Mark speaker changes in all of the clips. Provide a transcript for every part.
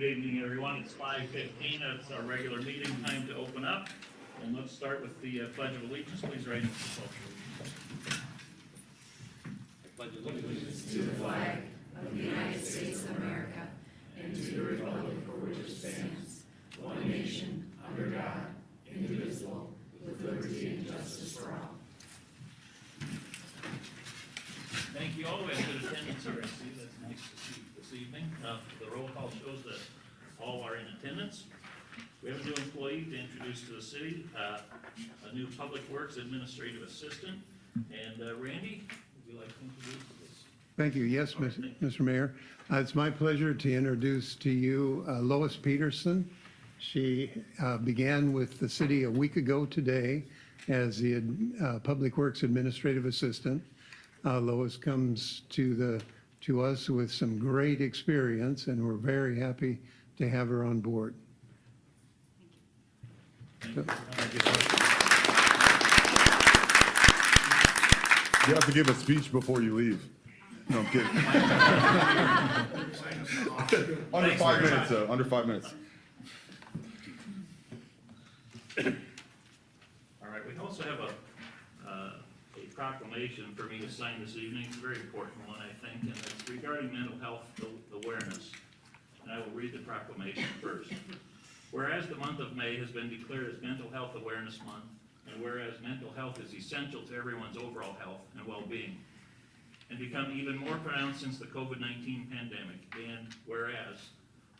Speaker 1: Good evening, everyone. It's 5:15. It's our regular meeting time to open up. And let's start with the Pledge of Allegiance. Please rise to the pledge of allegiance.
Speaker 2: To the flag of the United States of America and to the republic for which it stands, one nation, under God, indivisible, with liberty and justice for all.
Speaker 1: Thank you all. We have good attendance here. I see that's nice to see this evening. The roll call shows that all are in attendance. We have a new employee to introduce to the city, a new Public Works Administrative Assistant. And Randy, would you like to introduce this?
Speaker 3: Thank you. Yes, Mr. Mayor. It's my pleasure to introduce to you Lois Peterson. She began with the city a week ago today as the Public Works Administrative Assistant. Lois comes to us with some great experience, and we're very happy to have her on board.
Speaker 1: Thank you.
Speaker 4: You have to give a speech before you leave. No, I'm kidding. Under 5 minutes, though. Under 5 minutes.
Speaker 1: All right, we also have a proclamation for me to sign this evening. It's a very important one, I think, and it's regarding mental health awareness. And I will read the proclamation first. Whereas the month of May has been declared as Mental Health Awareness Month, and whereas mental health is essential to everyone's overall health and well-being, and become even more pronounced since the COVID-19 pandemic, and whereas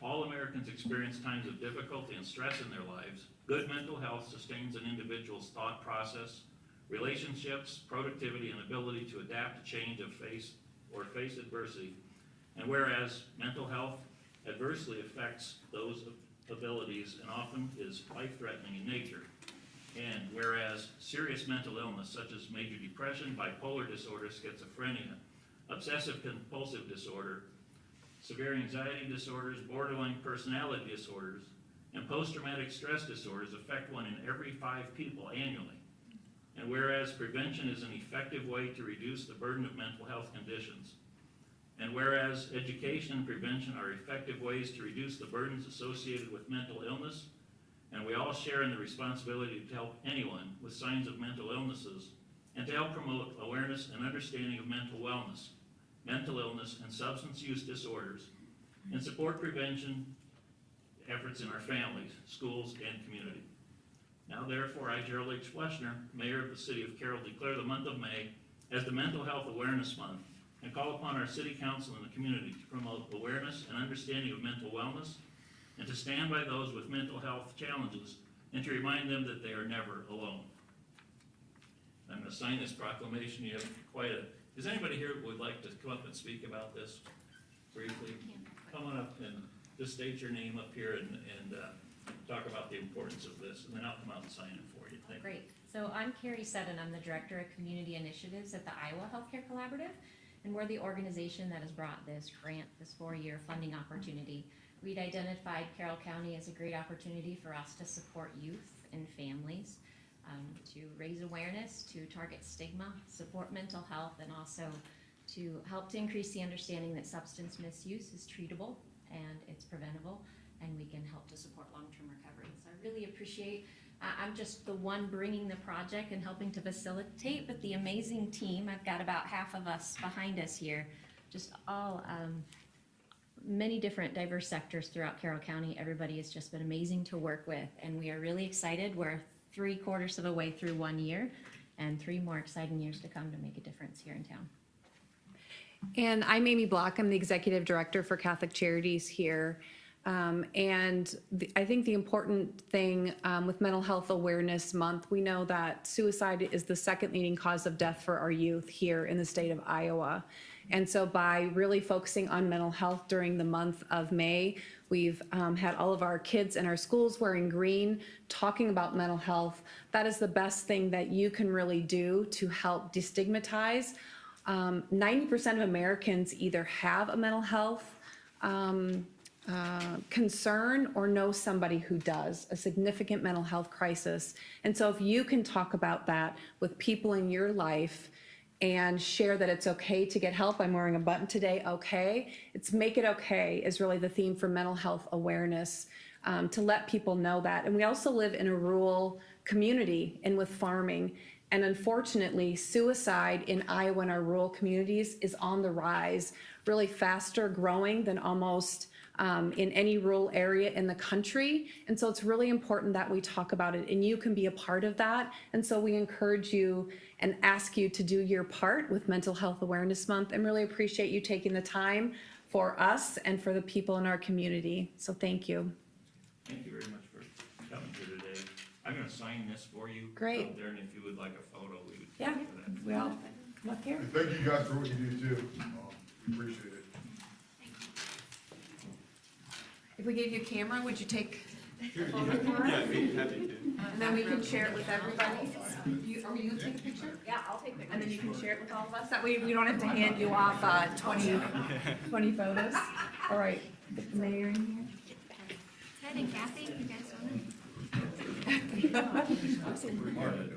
Speaker 1: all Americans experience times of difficulty and stress in their lives, good mental health sustains an individual's thought process, relationships, productivity, and ability to adapt to change of face adversity, and whereas mental health adversely affects those abilities and often is life-threatening in nature. And whereas serious mental illness such as major depression, bipolar disorder, schizophrenia, obsessive-compulsive disorder, severe anxiety disorders, borderline personality disorders, and post-traumatic stress disorders affect 1 in every 5 people annually. And whereas prevention is an effective way to reduce the burden of mental health conditions. And whereas education and prevention are effective ways to reduce the burdens associated with mental illness, and we all share in the responsibility to help anyone with signs of mental illnesses and to help promote awareness and understanding of mental wellness, mental illness, and substance use disorders, and support prevention efforts in our families, schools, and community. Now therefore, I, Gerald H. Fleschner, Mayor of the City of Carroll, declare the month of May as the Mental Health Awareness Month, and call upon our City Council and the community to promote awareness and understanding of mental wellness, and to stand by those with mental health challenges, and to remind them that they are never alone. I'm going to sign this proclamation. You have quite a... Is anybody here who would like to come up and speak about this briefly? Come on up and just state your name up here and talk about the importance of this, and then I'll come out and sign it for you. Thank you.
Speaker 5: Great. So I'm Carrie Seddon. I'm the Director of Community Initiatives at the Iowa Healthcare Collaborative, and we're the organization that has brought this grant, this 4-year funding opportunity. We'd identified Carroll County as a great opportunity for us to support youth and families, to raise awareness, to target stigma, support mental health, and also to help to increase the understanding that substance misuse is treatable and it's preventable, and we can help to support long-term recovery. So I really appreciate, I'm just the one bringing the project and helping to facilitate, but the amazing team, I've got about half of us behind us here, just all many different diverse sectors throughout Carroll County. Everybody has just been amazing to work with, and we are really excited. We're 3/4 of the way through 1 year, and 3 more exciting years to come to make a difference here in town.
Speaker 6: And I'm Amy Block. I'm the Executive Director for Catholic Charities here. I think the important thing with Mental Health Awareness Month, we know that suicide is the 2nd leading cause of death for our youth here in the state of Iowa. And so by really focusing on mental health during the month of May, we've had all of our kids in our schools wearing green, talking about mental health. That is the best thing that you can really do to help destigmatize. 90% of Americans either have a mental health concern or know somebody who does, a significant mental health crisis. And so if you can talk about that with people in your life and share that it's okay to get help. I'm wearing a button today, okay. It's make it okay is really the theme for mental health awareness, to let people know that. And we also live in a rural community and with farming. And unfortunately, suicide in Iowa and our rural communities is on the rise, really faster growing than almost in any rural area in the country. And so it's really important that we talk about it, and you can be a part of that. And so we encourage you and ask you to do your part with Mental Health Awareness Month, and really appreciate you taking the time for us and for the people in our community. So thank you.
Speaker 1: Thank you very much for coming here today. I'm gonna sign this for you.
Speaker 6: Great.
Speaker 1: Out there, and if you would like a photo, we would.
Speaker 6: Yeah,
Speaker 1: do that.
Speaker 6: well, come up here.
Speaker 4: And thank you guys for what you do too. Appreciate it.
Speaker 6: If we gave you a camera, would you take?
Speaker 7: Yeah, I'd be happy to.
Speaker 6: And then we can share it with everybody. Are you gonna take a picture?
Speaker 5: Yeah, I'll take pictures.
Speaker 6: And then you can share it with all of us. That way we don't have to hand you off 20 photos. All right, get the mayor in here.
Speaker 5: Ted and Kathy, you guys want to?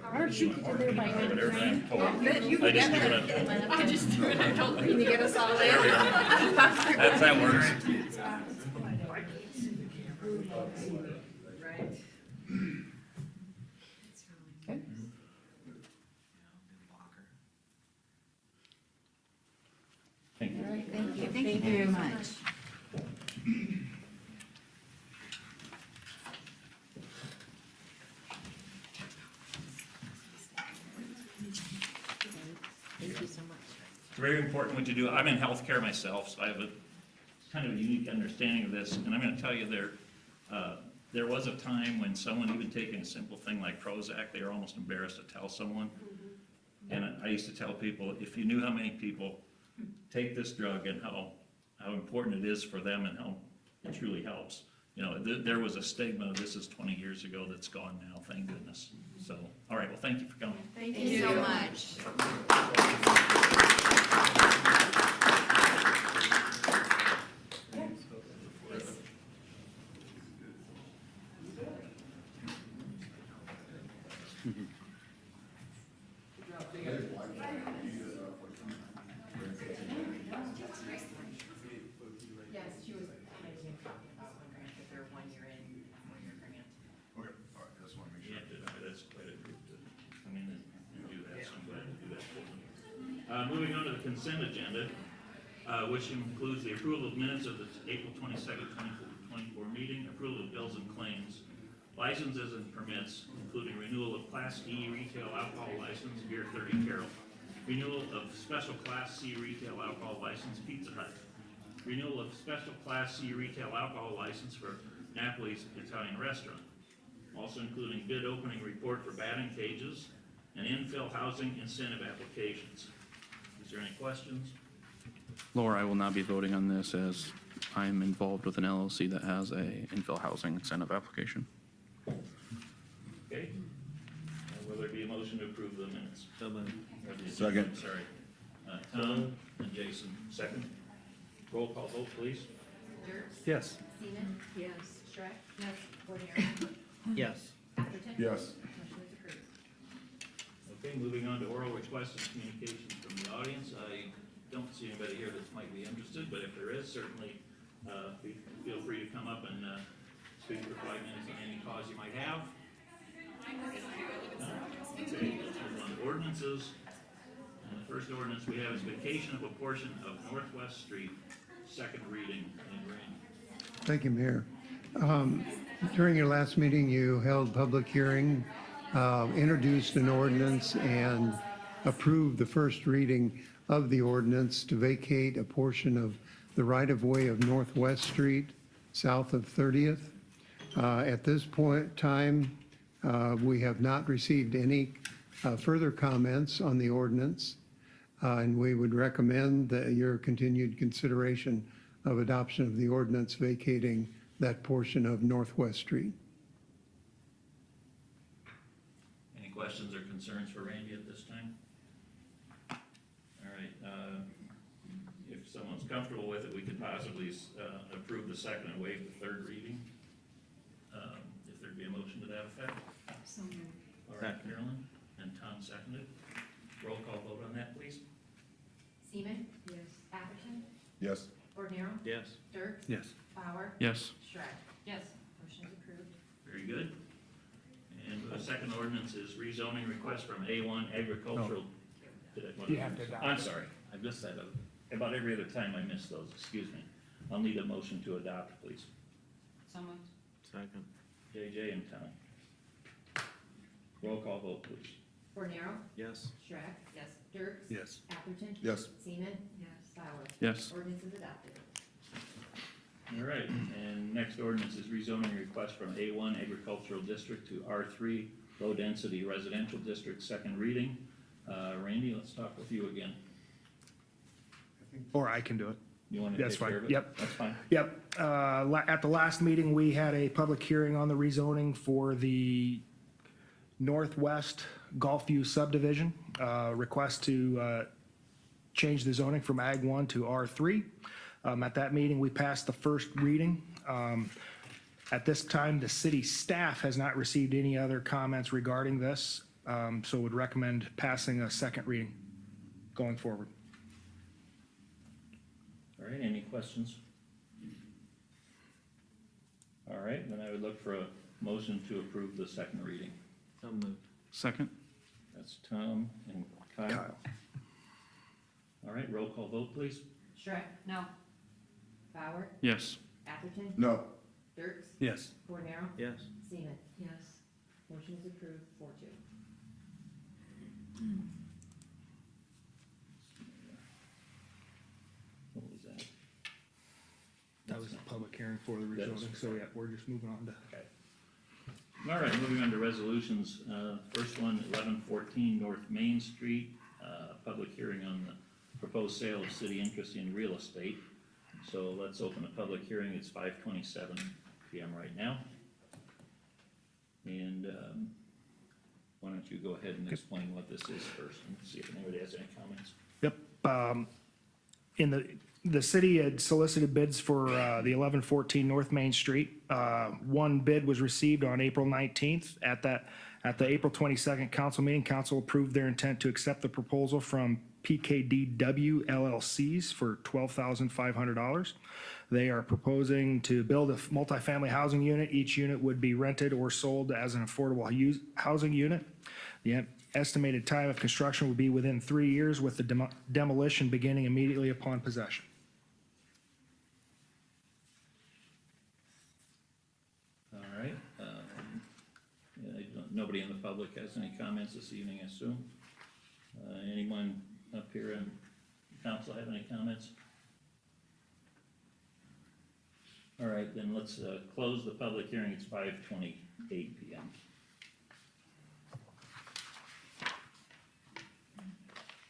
Speaker 6: Aren't you there by
Speaker 1: Whatever I'm told.
Speaker 6: You
Speaker 1: I
Speaker 6: can
Speaker 1: just
Speaker 6: get
Speaker 1: do what
Speaker 6: it.
Speaker 1: I'm told.
Speaker 6: I just threw it. I told you. Can you get us all there?
Speaker 1: That's how it works.
Speaker 6: Okay.
Speaker 1: Thank you.
Speaker 6: All right, thank you.
Speaker 2: Thank you very much.
Speaker 5: Thank you so much.
Speaker 1: It's very important what you do. I'm in healthcare myself, so I have a kind of a unique understanding of this. And I'm gonna tell you, there was a time when someone even taking a simple thing like Prozac, they were almost embarrassed to tell someone. And I used to tell people, if you knew how many people take this drug and how important it is for them and how it truly helps. You know, there was a stigma, this is 20 years ago, that's gone now, thank goodness. So, all right, well, thank you for coming.
Speaker 2: Thank you so much.
Speaker 5: Yes, she was making a copy of this one grant, if they're 1 year in, 1 year grant.
Speaker 4: Okay, all right, just want to make sure.
Speaker 1: That's quite a group to come in and do that, so I'm glad to do that for them. Moving on to the consent agenda, which includes the approval of minutes of the April 22nd, 2024 meeting, approval of bills and claims, licenses and permits, including renewal of Class D retail alcohol license, Beer 30 Carroll, renewal of special Class C retail alcohol license, Pizza Hut, renewal of special Class C retail alcohol license for Napoli's Italian Restaurant, also including bid opening report for batting cages and infill housing incentive applications. Is there any questions?
Speaker 7: Laura, I will not be voting on this as I'm involved with an LLC that has a infill housing incentive application.
Speaker 1: Okay. Will there be a motion to approve the minutes?
Speaker 4: Second.
Speaker 1: Sorry. Tom and Jason, second. Roll call vote, please.
Speaker 8: Yes.
Speaker 5: Seaman? Yes. Shrek? Yes. Warner?
Speaker 8: Yes.
Speaker 5: Atherton?
Speaker 4: Yes.
Speaker 5: Motion is approved.
Speaker 1: Okay, moving on to oral requests and communications from the audience. I don't see anybody here that might be interested, but if there is, certainly feel free to come up and speak for 5 minutes on any cause you might have. Okay, let's move on to ordinances. And the first ordinance we have is vacation of a portion of Northwest Street, second reading. And Randy.
Speaker 3: Thank you, Mayor. During your last meeting, you held public hearing, introduced an ordinance, and approved the first reading of the ordinance to vacate a portion of the right-of-way of Northwest Street, south of 30th. At this point time, we have not received any further comments on the ordinance, and we would recommend that your continued consideration of adoption of the ordinance vacating that portion of Northwest Street.
Speaker 1: Any questions or concerns for Randy at this time? All right, if someone's comfortable with it, we could possibly approve the second and waive the third reading. If there'd be a motion to that effect.
Speaker 2: So moved.
Speaker 1: All right, Carolyn and Tom seconded. Roll call vote on that, please.
Speaker 2: Seaman? Yes. Atherton?
Speaker 4: Yes.
Speaker 2: Rordero?
Speaker 8: Yes.
Speaker 2: Dirks?
Speaker 8: Yes.
Speaker 2: Bauer?
Speaker 7: Yes.
Speaker 2: Shrek? Yes. Motion is approved.
Speaker 1: Very good. And the second ordinance is rezoning request from A1 agricultural. You have to adopt. I'm sorry, I missed that. About every other time I miss those, excuse me. I'll need a motion to adopt, please.
Speaker 2: So moved.
Speaker 8: Second.
Speaker 1: JJ and Tom. Roll call vote, please.
Speaker 2: Rordero?
Speaker 8: Yes.
Speaker 2: Shrek? Yes. Dirks?
Speaker 8: Yes.
Speaker 2: Atherton?
Speaker 4: Yes.
Speaker 2: Seaman? Yes. Bauer?
Speaker 7: Yes.
Speaker 2: Ordinance is adopted.
Speaker 1: All right, and next ordinance is rezoning request from A1 agricultural district to R3 low-density residential district, second reading. Randy, let's talk with you again.
Speaker 9: Or I can do it.
Speaker 1: You want to
Speaker 9: That's
Speaker 1: take care
Speaker 9: fine.
Speaker 1: of it?
Speaker 9: Yep.
Speaker 1: That's fine.
Speaker 9: Yep. At the last meeting, we had a public hearing on the rezoning for the Northwest Gulfview subdivision. Request to change the zoning from Ag 1 to R3. At that meeting, we passed the first reading. At this time, the city staff has not received any other comments regarding this, so would recommend passing a second reading going forward.
Speaker 1: All right, any questions? All right, then I would look for a motion to approve the second reading.
Speaker 8: So moved.
Speaker 7: Second?
Speaker 1: That's Tom and Kyle.
Speaker 9: Kyle.
Speaker 1: All right, roll call vote, please.
Speaker 2: Shrek? No. Bauer?
Speaker 7: Yes.
Speaker 2: Atherton?
Speaker 4: No.
Speaker 2: Dirks?
Speaker 9: Yes.
Speaker 2: Rordero?
Speaker 8: Yes.
Speaker 2: Seaman? Yes. Motion is approved 4-2.
Speaker 1: What was that?
Speaker 9: That was a public hearing for the
Speaker 1: That is-
Speaker 9: rezoning, so yeah, we're just moving on to.
Speaker 1: Okay. All right, moving on to resolutions. First one, 1114 North Main Street, public hearing on the proposed sale of city interest in real estate. So let's open a public hearing. It's 5:27 PM right now. And why don't you go ahead and explain what this is first and see if anybody has any comments.
Speaker 9: Yep. The city had solicited bids for the 1114 North Main Street. One bid was received on April 19th. At the April 22nd council meeting, council approved their intent to accept the proposal from PKDW LLCs for $12,500. They are proposing to build a multifamily housing unit. Each unit would be rented or sold as an affordable housing unit. The estimated time of construction would be within 3 years, with the demolition beginning immediately upon possession.
Speaker 1: All right. Nobody in the public has any comments this evening, I assume. Anyone up here in council have any comments? All right, then let's close the public hearing. It's 5:28 PM.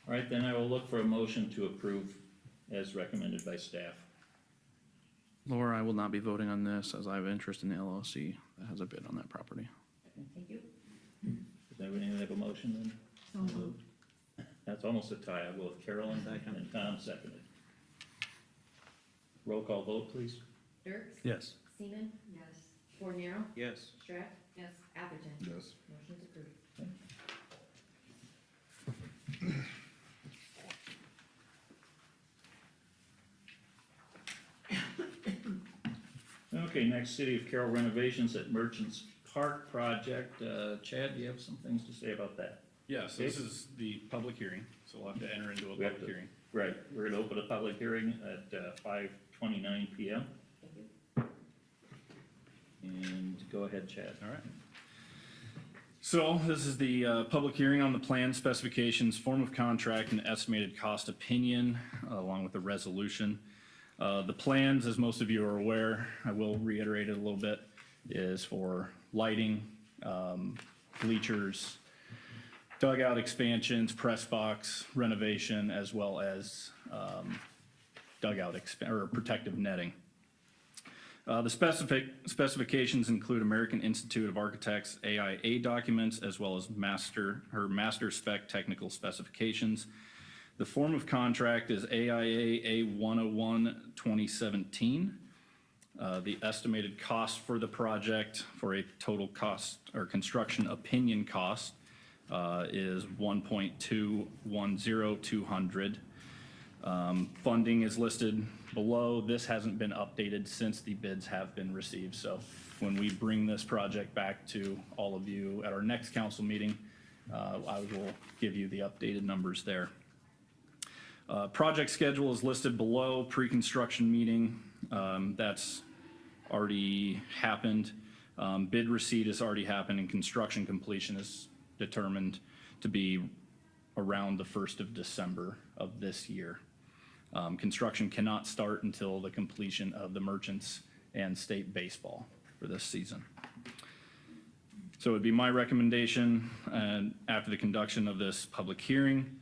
Speaker 1: All right, then I will look for a motion to approve as recommended by staff.
Speaker 7: Laura, I will not be voting on this as I have interest in the LLC that has a bid on that property.
Speaker 2: Thank you.
Speaker 1: Does everybody have a motion then?
Speaker 2: So moved.
Speaker 1: That's almost a tie. I'll go with Carroll and Tom seconded. Roll call vote, please.
Speaker 2: Dirks?
Speaker 9: Yes.
Speaker 2: Seaman? Yes. Rordero?
Speaker 8: Yes.
Speaker 2: Shrek? Yes. Atherton?
Speaker 4: Yes.
Speaker 2: Motion is approved.
Speaker 1: Okay, next, City of Carroll renovations at Merchants Park project. Chad, do you have some things to say about that?
Speaker 10: Yeah, so this is the public hearing, so we'll have to enter into a
Speaker 1: We have
Speaker 10: public
Speaker 1: to-
Speaker 10: hearing.
Speaker 1: Right, we're gonna open a public hearing at 5:29 PM.
Speaker 2: Thank you.
Speaker 1: And go ahead, Chad.
Speaker 10: All right. So this is the public hearing on the plan specifications, form of contract, and estimated cost opinion, along with the resolution. The plans, as most of you are aware, I will reiterate it a little bit, is for lighting, bleachers, dugout expansions, press box renovation, as well as dugout or protective netting. The specifications include American Institute of Architects AIA documents, as well as master spec technical specifications. The form of contract is AIA A101 2017. The estimated cost for the project for a total cost or construction opinion cost is $1,210,200. Funding is listed below. This hasn't been updated since the bids have been received. So when we bring this project back to all of you at our next council meeting, I will give you the updated numbers there. Project schedule is listed below, pre-construction meeting, that's already happened. Bid receipt has already happened, and construction completion is determined to be around the 1st of December of this year. Construction cannot start until the completion of the Merchants and state baseball for this season. So it would be my recommendation, after the conduction of this public hearing,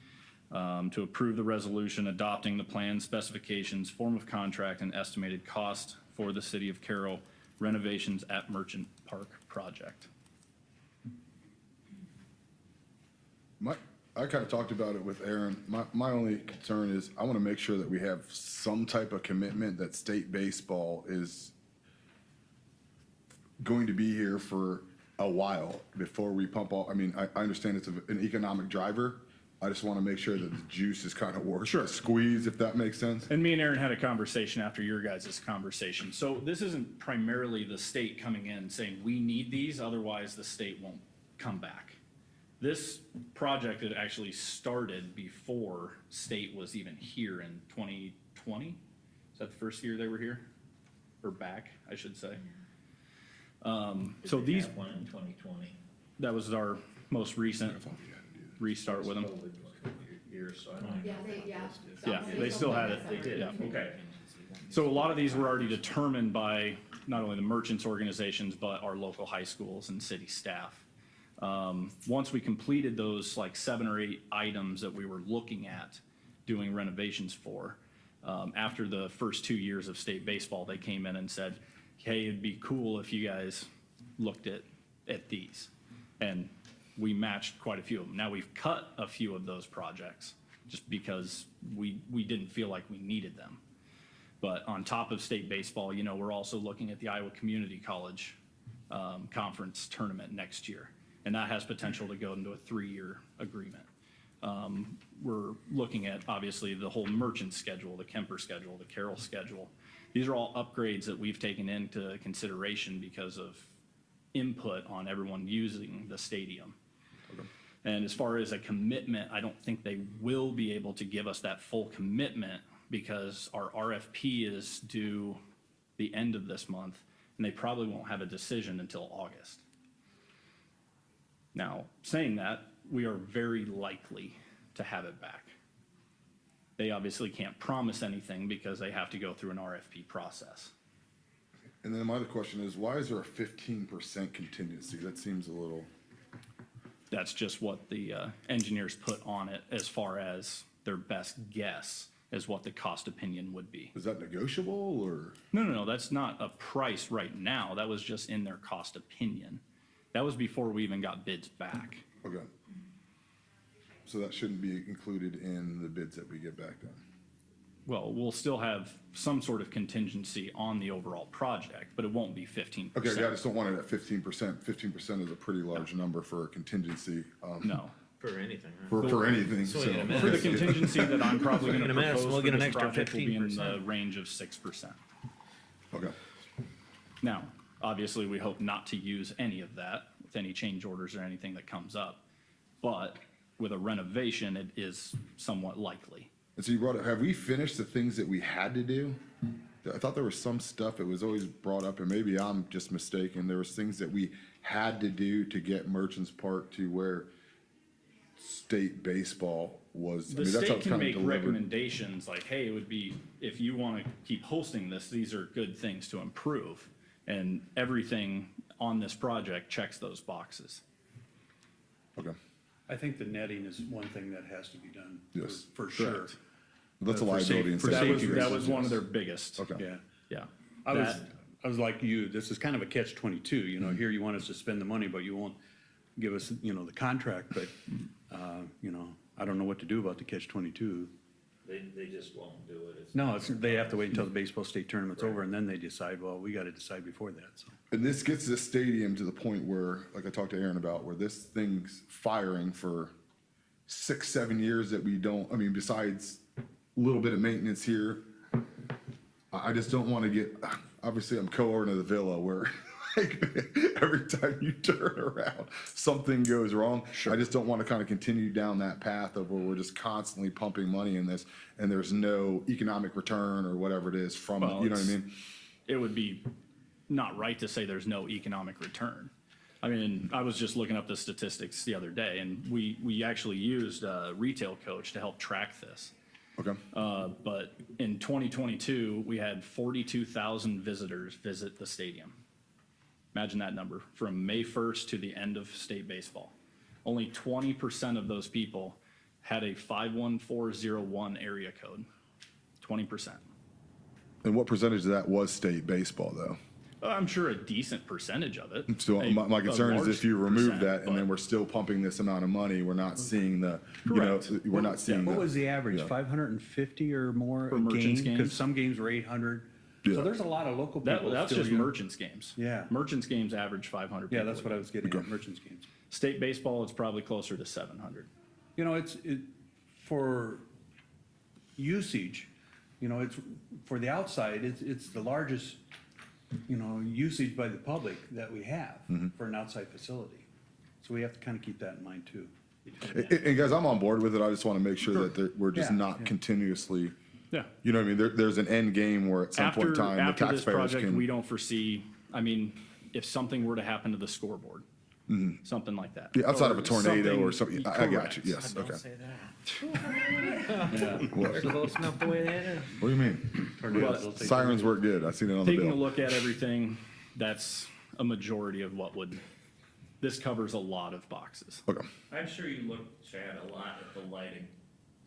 Speaker 10: to approve the resolution adopting the plan, specifications, form of contract, and estimated cost for the City of Carroll renovations at Merchant Park project.
Speaker 4: I kind of talked about it with Aaron. My only concern is I want to make sure that we have some type of commitment that state baseball is going to be here for a while before we pump all. I mean, I understand it's an economic driver. I just want to make sure that the juice is kind of worth the squeeze, if that makes sense.
Speaker 10: And me and Aaron had a conversation after your guys' conversation. So this isn't primarily the state coming in saying we need these, otherwise the state won't come back. This project had actually started before state was even here in 2020. Is that the first year they were here? Or back, I should say. So these,
Speaker 1: one in 2020.
Speaker 10: that was our most recent restart with them.
Speaker 1: Years, so I don't.
Speaker 10: Yeah, they still had it.
Speaker 1: They did,
Speaker 10: Yeah.
Speaker 1: okay.
Speaker 10: So a lot of these were already determined by not only the merchants organizations, but our local high schools and city staff. Once we completed those like 7 or 8 items that we were looking at doing renovations for, after the first 2 years of state baseball, they came in and said, hey, it'd be cool if you guys looked at these. And we matched quite a few of them. Now we've cut a few of those projects just because we didn't feel like we needed them. But on top of state baseball, you know, we're also looking at the Iowa Community College conference tournament next year. And that has potential to go into a 3-year agreement. We're looking at, obviously, the whole merchant schedule, the Kemper schedule, the Carroll schedule. These are all upgrades that we've taken into consideration because of input on everyone using the stadium. Okay. And as far as a commitment, I don't think they will be able to give us that full commitment because our RFP is due the end of this month, and they probably won't have a decision until August. Now, saying that, we are very likely to have it back. They obviously can't promise anything because they have to go through an RFP process.
Speaker 4: And then my other question is, why is there a 15% contingency? That seems a little.
Speaker 10: That's just what the engineers put on it as far as their best guess as what the cost opinion would be.
Speaker 4: Is that negotiable or?
Speaker 10: No, that's not a price right now. That was just in their cost opinion. That was before we even got bids back.
Speaker 4: Okay. So that shouldn't be included in the bids that we get back then?
Speaker 10: Well, we'll still have some sort of contingency on the overall project, but it won't be 15%.
Speaker 4: Okay, yeah, I just don't want it at 15%. 15% is a pretty large number for a contingency.
Speaker 10: No.
Speaker 8: For anything, right?
Speaker 4: For anything, so.
Speaker 10: For the contingency that I'm probably going to
Speaker 8: In a minute,
Speaker 10: propose
Speaker 8: we'll
Speaker 10: for
Speaker 8: get an
Speaker 10: this
Speaker 8: extra
Speaker 10: project will be in the
Speaker 8: 15%.
Speaker 10: range of 6%.
Speaker 4: Okay,
Speaker 10: Now, obviously, we hope not to use any of that with any change orders or anything that comes up. But with a renovation, it is somewhat likely.
Speaker 4: and so you brought up, have we finished the things that we had to do? I thought there was some stuff that was always brought up, and maybe I'm just mistaken. There was things that we had to do to get Merchants Park to where state baseball was. I
Speaker 10: The
Speaker 4: mean, that's how
Speaker 10: state
Speaker 4: it's
Speaker 10: can
Speaker 4: kind of
Speaker 10: make
Speaker 4: delivered.
Speaker 10: recommendations like, hey, it would be, if you want to keep hosting this, these are good things to improve. And everything on this project checks those boxes.
Speaker 4: Okay,
Speaker 11: I think the netting is one thing that has to be done.
Speaker 4: Yes.
Speaker 11: For sure.
Speaker 10: Correct.
Speaker 4: that's a
Speaker 11: For safe-
Speaker 4: liability. and
Speaker 11: for
Speaker 4: safety
Speaker 11: safety
Speaker 10: That
Speaker 4: reasons,
Speaker 10: was one of
Speaker 4: yes.
Speaker 10: their biggest.
Speaker 4: Okay.
Speaker 11: Yeah.
Speaker 10: Yeah.
Speaker 11: I was like you, this is kind of a catch-22, you
Speaker 4: Mm-hmm.
Speaker 11: know, here you want us to spend the money, but you won't give us, you know, the contract, but, you know, I don't know what to do about the catch-22.
Speaker 1: They just won't do it.
Speaker 11: No, they have to wait until the baseball state tournament's over, and then they decide, well, we gotta decide before that, so.
Speaker 4: And this gets this stadium to the point where, like I talked to Aaron about, where this thing's firing for 6, 7 years that we don't, I mean, besides little bit of maintenance here. I just don't want to get, obviously I'm co-owner of the villa where like, every time you turn around, something goes wrong. I just don't want to kind of continue down that path of where we're just constantly pumping money in this and there's no economic return or whatever it is from it. You know what I mean?
Speaker 10: It would be not right to say there's no economic return. I mean, I was just looking up the statistics the other day, and we actually used a retail coach to help track this.
Speaker 4: Okay.
Speaker 10: But in 2022, we had 42,000 visitors visit the stadium. Imagine that number, from May 1st to the end of state baseball. Only 20% of those people had a 51401 area code. 20%.
Speaker 4: And what percentage of that was state baseball though?
Speaker 10: I'm sure a decent percentage of it.
Speaker 4: So my
Speaker 10: A
Speaker 4: concern is
Speaker 10: large
Speaker 4: if you remove
Speaker 10: percent,
Speaker 4: that and then
Speaker 10: but-
Speaker 4: we're still pumping this amount of money, we're not seeing the, you know,
Speaker 10: Correct.
Speaker 4: we're not seeing
Speaker 11: What was the average,
Speaker 4: yeah.
Speaker 11: 550 or more
Speaker 10: For
Speaker 11: a
Speaker 10: merchants
Speaker 11: game?
Speaker 10: games?
Speaker 11: Because some games were 800.
Speaker 4: Yeah.
Speaker 11: So there's a lot of local people.
Speaker 10: That's
Speaker 11: still,
Speaker 10: just
Speaker 11: you know.
Speaker 10: merchants games.
Speaker 11: Yeah.
Speaker 10: Merchants games average 500 people.
Speaker 11: Yeah, that's what I was getting at, merchants games.
Speaker 10: State baseball, it's probably closer to 700.
Speaker 11: You know, for usage, you know, it's, for the outside, it's the largest, you know, usage by the public that we have for an outside facility. So we have to kind of keep that in mind too.
Speaker 4: And guys, I'm on board with it. I just want to make sure that we're just
Speaker 11: Yeah,
Speaker 4: not
Speaker 11: yeah.
Speaker 4: continuously,
Speaker 10: Yeah.
Speaker 4: you know what I mean? There's an end game where at some point in time, the
Speaker 10: After this
Speaker 4: taxpayers
Speaker 10: project, we
Speaker 4: can.
Speaker 10: don't foresee, I mean, if something were to happen to the scoreboard, something like that.
Speaker 4: Yeah, outside of a tornado or
Speaker 10: something-
Speaker 4: something. I got you.
Speaker 10: correct.
Speaker 4: Yes.
Speaker 8: Don't
Speaker 4: Okay.
Speaker 8: say that.
Speaker 4: What,
Speaker 8: We're close enough the way that is.
Speaker 4: what do you mean?
Speaker 11: Tornadoes will take-
Speaker 4: Sirens work good. I seen it on the
Speaker 10: Taking a
Speaker 4: bill.
Speaker 10: look at everything, that's a majority of what would, this covers a lot of boxes.
Speaker 4: Okay.
Speaker 1: I'm sure you look, Chad, a lot at the lighting,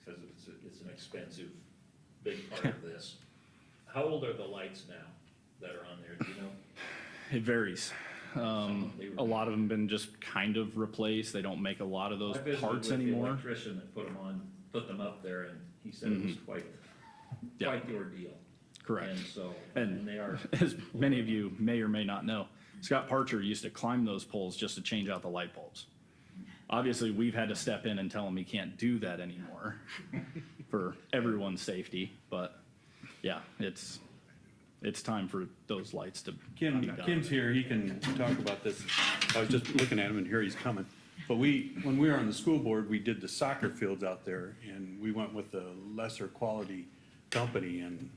Speaker 1: because it's an expensive, big part of this. How old are the lights now that are on there, do you know?
Speaker 10: It varies.
Speaker 1: They were-
Speaker 10: A lot of them been just kind of replaced. They don't make a lot of those
Speaker 1: I visited
Speaker 10: parts
Speaker 1: with the
Speaker 10: anymore.
Speaker 1: electrician that put them up there, and he said it was
Speaker 10: Yeah.
Speaker 1: quite the ordeal.
Speaker 10: Correct.
Speaker 1: And so,
Speaker 10: And-
Speaker 1: and they are,
Speaker 10: As many of you may or may not know, Scott Parcher used to climb those poles just to change out the light bulbs. Obviously, we've had to step in and tell him he can't do that anymore for everyone's safety, but yeah, it's time for those lights to be done.
Speaker 11: Kim's here, he can talk about this. I was just looking at him and here he's coming. But when we were on the school board, we did the soccer fields out there and we went with a lesser quality company and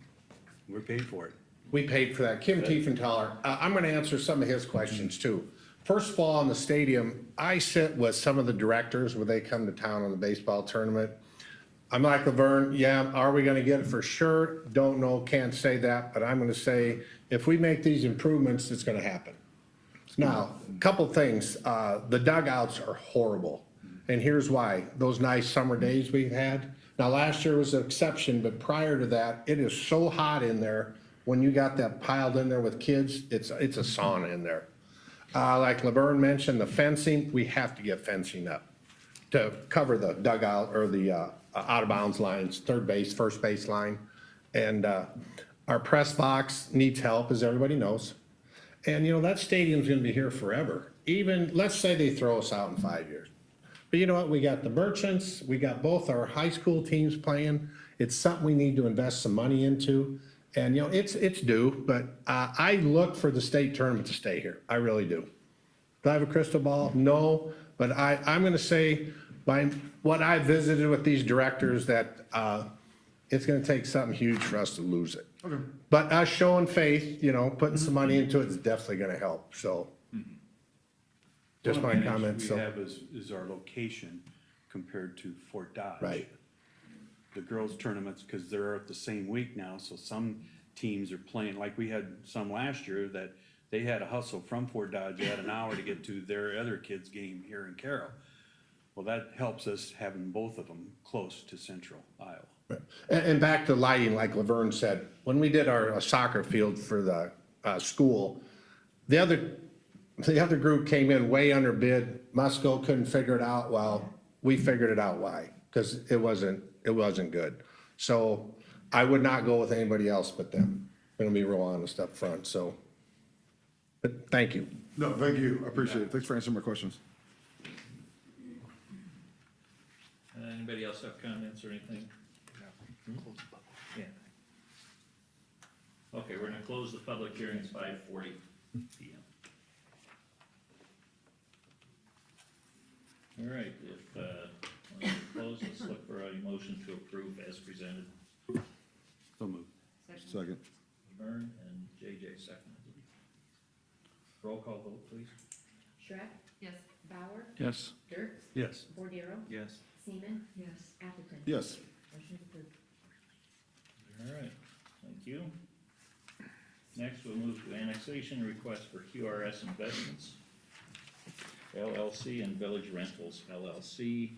Speaker 11: we're paid for it.
Speaker 12: We paid for that. Kim Tiefenthaler, I'm going to answer some of his questions too. First of all, in the stadium, I sit with some of the directors when they come to town on the baseball tournament. I'm like Laverne, yeah, are we going to get it for sure? Don't know, can't say that, but I'm going to say if we make these improvements, it's going to happen. Now, a couple things. The dugouts are horrible. And here's why. Those nice summer days we've had. Now, last year was an exception, but prior to that, it is so hot in there. When you got that piled in there with kids, it's a sauna in there. Like Laverne mentioned, the fencing, we have to get fencing up to cover the dugout or the out of bounds lines, third base, first base line. And our press box needs help, as everybody knows. And, you know, that stadium's gonna be here forever. Even, let's say they throw us out in 5 years. But you know what? We got the merchants, we got both our high school teams playing. It's something we need to invest some money into. And, you know, it's due, but I look for the state tournament to stay here. I really do. Do I have a crystal ball? No, but I'm gonna say, by what I visited with these directors, that it's gonna take something huge for us to lose it. Okay. But us showing faith, you know, putting some money into it is definitely gonna help, so. Just my comments,
Speaker 11: We
Speaker 12: so.
Speaker 11: have is our location compared to Fort Dodge.
Speaker 12: Right.
Speaker 11: The girls' tournaments, because they're at the same week now, so some teams are playing, like we had some last year that they had to hustle from Fort Dodge, they had an hour to get to their other kids' game here in Carroll. Well, that helps us having both of them close to central Iowa.
Speaker 12: And back to lighting, like Laverne said, when we did our soccer field for the school, the other group came in way under bid. Musco couldn't figure it out. Well, we figured it out why, because it wasn't good. So I would not go with anybody else but them. I'm gonna be real honest up front, so. But thank you.
Speaker 4: No, thank you. I appreciate it. Thanks for answering my questions.
Speaker 1: Anybody else have comments or anything? Yeah. Okay, we're gonna close the public hearing at 5:40 PM. All right, if, when we close, let's look for a motion to approve as presented.
Speaker 11: So moved.
Speaker 4: Second.
Speaker 1: Vern and JJ seconded. Roll call vote, please.
Speaker 2: Shrek? Yes. Bauer?
Speaker 7: Yes.
Speaker 2: Dirks?
Speaker 11: Yes.
Speaker 2: Bordero?
Speaker 11: Yes.
Speaker 2: Seaman? Yes. Atherton?
Speaker 4: Yes.
Speaker 2: Motion approved.
Speaker 1: All right, thank you. Next, we'll move to annexation request for QRS Investments, LLC, and Village Rentals, LLC,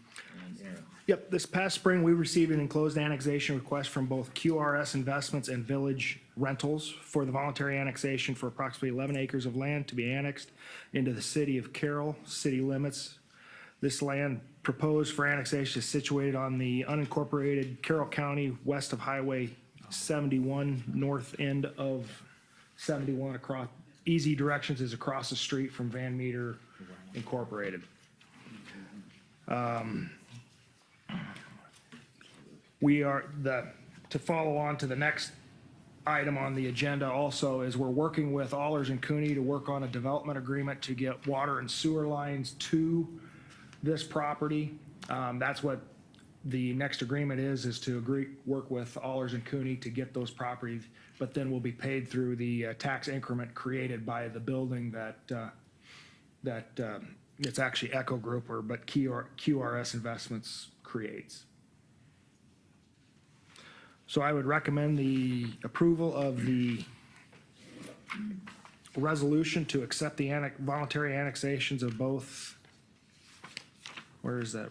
Speaker 1: and Aaron.
Speaker 9: Yep, this past spring, we received an enclosed annexation request from both QRS Investments and Village Rentals for the voluntary annexation for approximately 11 acres of land to be annexed into the city of Carroll, city limits. This land proposed for annexation is situated on the unincorporated Carroll County, west of Highway 71, north end of 71, across, easy directions is across the street from Van Meter Incorporated. We are, to follow on to the next item on the agenda also is we're working with Allers and Cooney to work on a development agreement to get water and sewer lines to this property. That's what the next agreement is to work with Allers and Cooney to get those properties, but then we'll be paid through the tax increment created by the building that it's actually Echo Group but QRS Investments creates. So I would recommend the approval of the resolution to accept the voluntary annexations of both, where is that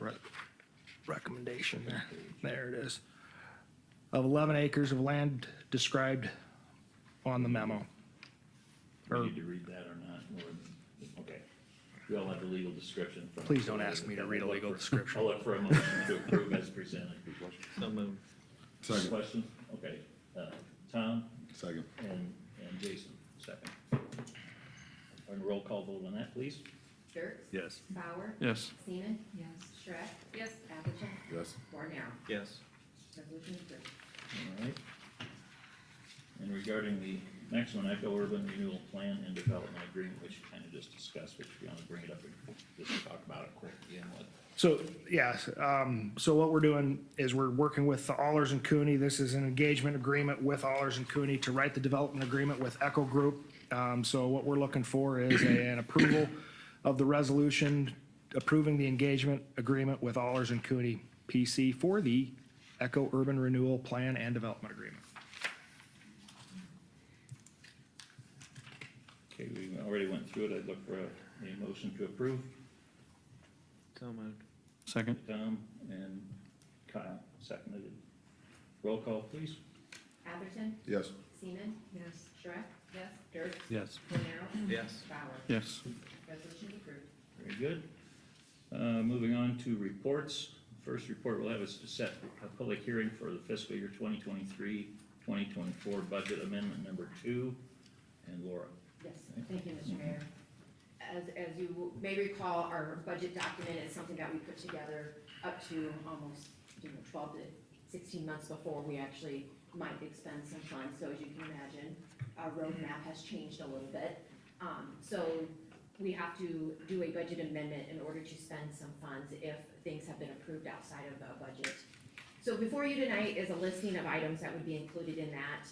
Speaker 9: recommendation there? There it is. Of 11 acres of land described on the memo.
Speaker 1: We need to read that or not? Okay. We all have the legal description. from-
Speaker 9: Please don't ask me to read a legal description.
Speaker 1: I'll look for a motion to approve as presented.
Speaker 11: So moved.
Speaker 4: Second.
Speaker 1: Question? Okay. Tom
Speaker 4: Second.
Speaker 1: and Jason, second. And roll call vote on that, please.
Speaker 2: Dirks?
Speaker 11: Yes.
Speaker 2: Bauer?
Speaker 7: Yes.
Speaker 2: Seaman? Yes. Shrek? Yes. Atherton?
Speaker 4: Yes.
Speaker 2: Bornero?
Speaker 11: Yes.
Speaker 2: Resolution approved.
Speaker 1: All right. And regarding the next one, Echo Urban Renewal Plan and Development Agreement, which you kind of just discussed, which we want to bring it up and just talk about it quick again.
Speaker 9: So, yes, so what we're doing is we're working with the Allers and Cooney. This is an engagement agreement with Allers and Cooney to write the development agreement with Echo Group. So what we're looking for is an approval of the resolution approving the engagement agreement with Allers and Cooney PC for the Echo Urban Renewal Plan and Development Agreement.
Speaker 1: Okay, we already went through it. I'd look for a motion to approve.
Speaker 11: So moved.
Speaker 7: Second.
Speaker 1: Tom and Kyle seconded it. Roll call, please.
Speaker 2: Atherton?
Speaker 4: Yes.
Speaker 2: Seaman? Yes. Shrek? Yes. Dirks?
Speaker 11: Yes.
Speaker 2: Bornero?
Speaker 11: Yes.
Speaker 2: Bauer?
Speaker 7: Yes.
Speaker 2: Resolution approved.
Speaker 1: Very good. Moving on to reports. First report we'll have is to set a public hearing for the fiscal year 2023-2024 budget amendment number 2. And Laura.
Speaker 13: Yes, thank you, Mr. Mayor. As you may recall, our budget document is something that we put together up to almost, 12 to 16 months before we actually might expend some funds. So as you can imagine, our roadmap has changed a little bit. So we have to do a budget amendment in order to spend some funds if things have been approved outside of the budget. So before you tonight is a listing of items that would be included in that.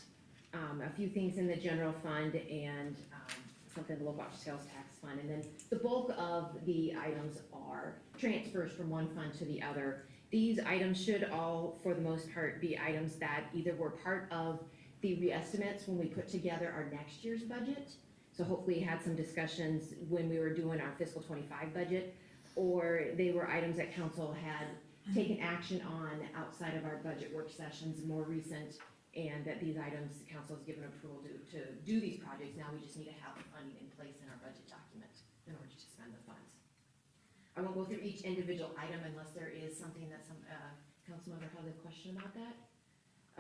Speaker 13: A few things in the general fund and something in the local option sales tax fund. And then the bulk of the items are transfers from one fund to the other. These items should all, for the most part, be items that either were part of the reestimates when we put together our next year's budget. So hopefully had some discussions when we were doing our fiscal 25 budget, or they were items that council had taken action on outside of our budget work sessions, more recent, and that these items, council has given approval to do these projects. Now we just need to have the funding in place in our budget document in order to spend the funds. I won't go through each individual item unless there is something that some council member has a question about that.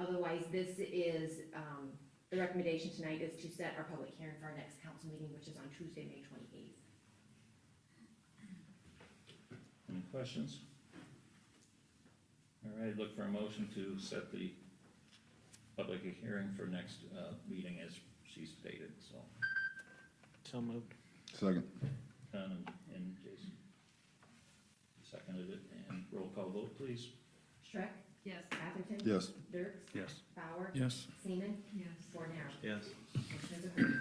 Speaker 13: Otherwise, this is, the recommendation tonight is to set our public hearing for our next council meeting, which is on Tuesday, May 28th.
Speaker 1: Any questions? All right, look for a motion to set the public hearing for next, meeting as she's stated, so.
Speaker 8: So moved.
Speaker 4: Second.
Speaker 1: Don and Jason seconded it, and roll call vote, please.
Speaker 13: Shrek?
Speaker 2: Yes.
Speaker 13: Atherton?
Speaker 4: Yes.
Speaker 13: Dirks?
Speaker 8: Yes.
Speaker 13: Bauer?
Speaker 7: Yes.
Speaker 13: Seaman?
Speaker 2: Yes.
Speaker 13: Warner?
Speaker 8: Yes.
Speaker 13: Motion is approved.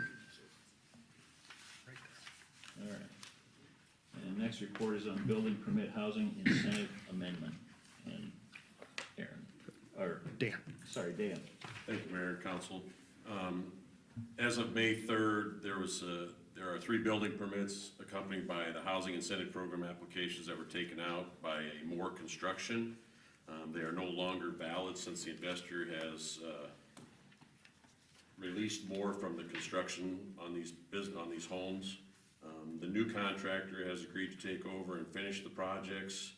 Speaker 1: All right. And next report is on building permit housing incentive amendment, and Aaron, or,
Speaker 9: Dan.
Speaker 1: sorry, Dan.
Speaker 14: Thank you, Mayor and Council. As of May 3rd, there are 3 building permits accompanied by the Housing Incentive Program applications that were taken out by a Moore Construction. They are no longer valid since the investor has released more from the construction on these homes. The new contractor has agreed to take over and finish the projects.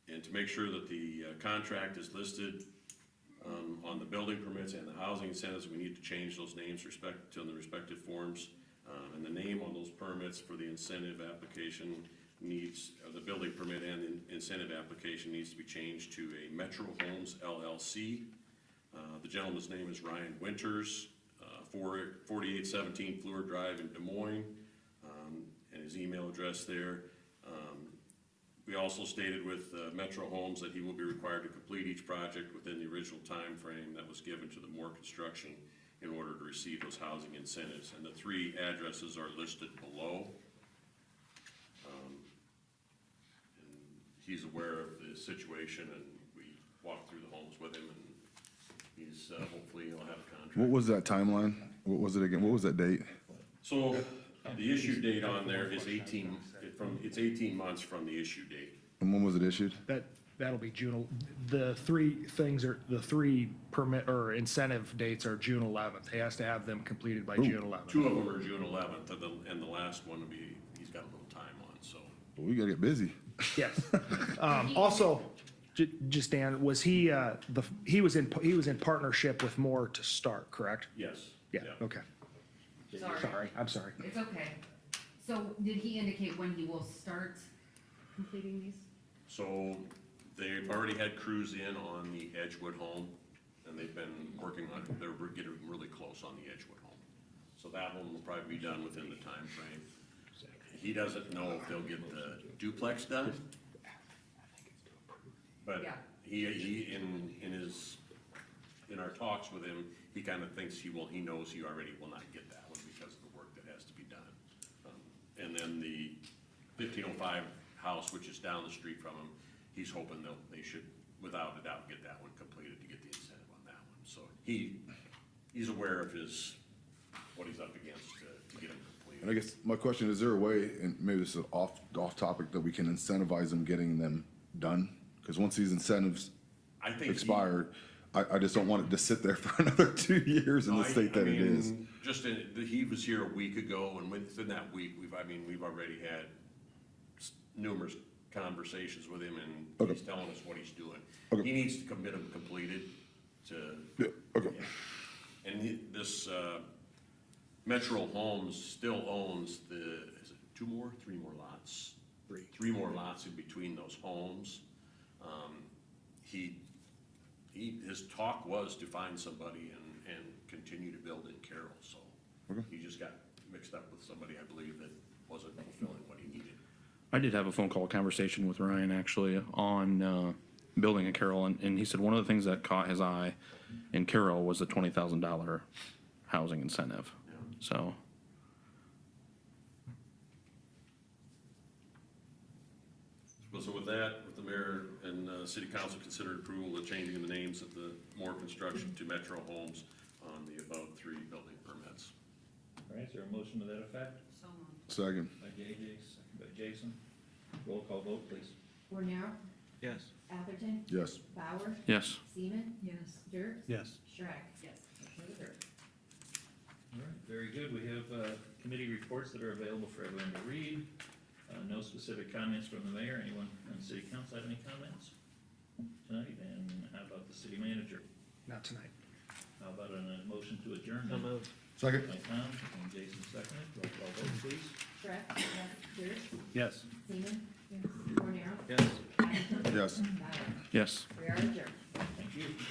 Speaker 14: And to make sure that the contract is listed on the building permits and the housing incentives, we need to change those names to the respective forms. And the name on those permits for the incentive application the building permit and the incentive application needs to be changed to a Metro Homes LLC. The gentleman's name is Ryan Winters, 4817 Fleur Drive in Des Moines, and his email address there. We also stated with Metro Homes that he will be required to complete each project within the original time frame that was given to the Moore Construction in order to receive those housing incentives. And the 3 addresses are listed below. And he's aware of the situation, and we walked through the homes with him, and he's hopefully he'll have a contract.
Speaker 4: What was that timeline? What was it again? What was that date?
Speaker 14: So the issue date on there is 18 months from the issue date.
Speaker 4: And when was it issued?
Speaker 9: That'll be June, the 3 permit or incentive dates are June 11th. He has to have them completed by June 11th.
Speaker 14: 2 of them are June 11th, and the last one will be, he's got a little time on, so.
Speaker 4: Well, we gotta get busy.
Speaker 9: Yes. Also, just Dan, was he was in partnership with Moore to start, correct?
Speaker 14: Yes.
Speaker 9: Yeah, okay. Sorry, I'm sorry.
Speaker 2: It's okay. So did he indicate when he will start completing these?
Speaker 14: So they've already had crews in on the Edgewood home, and they've been working on, they're getting really close on the Edgewood home. So that one will probably be done within the time frame. He doesn't know if they'll get the duplex done. But
Speaker 2: Yeah.
Speaker 14: he in our talks with him, he kind of thinks he knows he already will not get that one because of the work that has to be done. And then the 1505 house, which is down the street from him, he's hoping they should, without a doubt, get that one completed to get the incentive on that one. So he's aware of what he's up against to get him completed.
Speaker 4: And I guess my question, is there a way, and maybe this is off topic, that we can incentivize them getting them done? Because once these incentives
Speaker 14: I think
Speaker 4: expire, I just don't want it to sit there for another 2 years in the state that it is.
Speaker 14: He was here a week ago, and within that week, we've already had numerous conversations with him, and he's telling us what he's doing.
Speaker 4: Okay.
Speaker 14: He needs to commit them completed to.
Speaker 4: Yeah, okay.
Speaker 14: And this Metro Homes still owns is it 3 more lots? Three more lots in between those homes. His talk was to find somebody and continue to build in Carroll, so.
Speaker 4: Okay.
Speaker 14: He just got mixed up with somebody, I believe, that wasn't fulfilling what he needed.
Speaker 7: I did have a phone call conversation with Ryan actually on building in Carroll, and he said one of the things that caught his eye in Carroll was the $20,000 housing incentive.
Speaker 14: Yeah.
Speaker 7: So
Speaker 14: So with that, with the mayor and city council considered approval of changing the names of the Moore Construction to Metro Homes on the above 3 building permits.
Speaker 1: All right, is there a motion to that effect?
Speaker 2: So moved.
Speaker 4: Second.
Speaker 1: By JJ, second by Jason. Roll call vote, please.
Speaker 13: Warner?
Speaker 8: Yes.
Speaker 13: Atherton?
Speaker 4: Yes.
Speaker 13: Bauer?
Speaker 7: yes,
Speaker 13: Seaman?
Speaker 2: Yes.
Speaker 13: Dirks?
Speaker 8: Yes.
Speaker 13: Shrek?
Speaker 2: Yes.
Speaker 13: Motion is approved.
Speaker 1: All right, very good. We have committee reports that are available for everyone to read. No specific comments from the mayor. Anyone on the city council have any comments tonight? And how about the city manager?
Speaker 9: Not tonight.
Speaker 1: How about a motion to adjourn?
Speaker 8: So moved.
Speaker 4: Second.
Speaker 1: By Tom and Jason seconded. Roll call vote, please.
Speaker 13: Shrek? Yes. Dirks?
Speaker 8: Yes.
Speaker 13: Seaman? Yes. Warner?
Speaker 8: Yes.
Speaker 13: Atherton?
Speaker 4: Yes.
Speaker 13: Bauer?
Speaker 7: yes.
Speaker 13: We are adjourned.
Speaker 1: Thank you.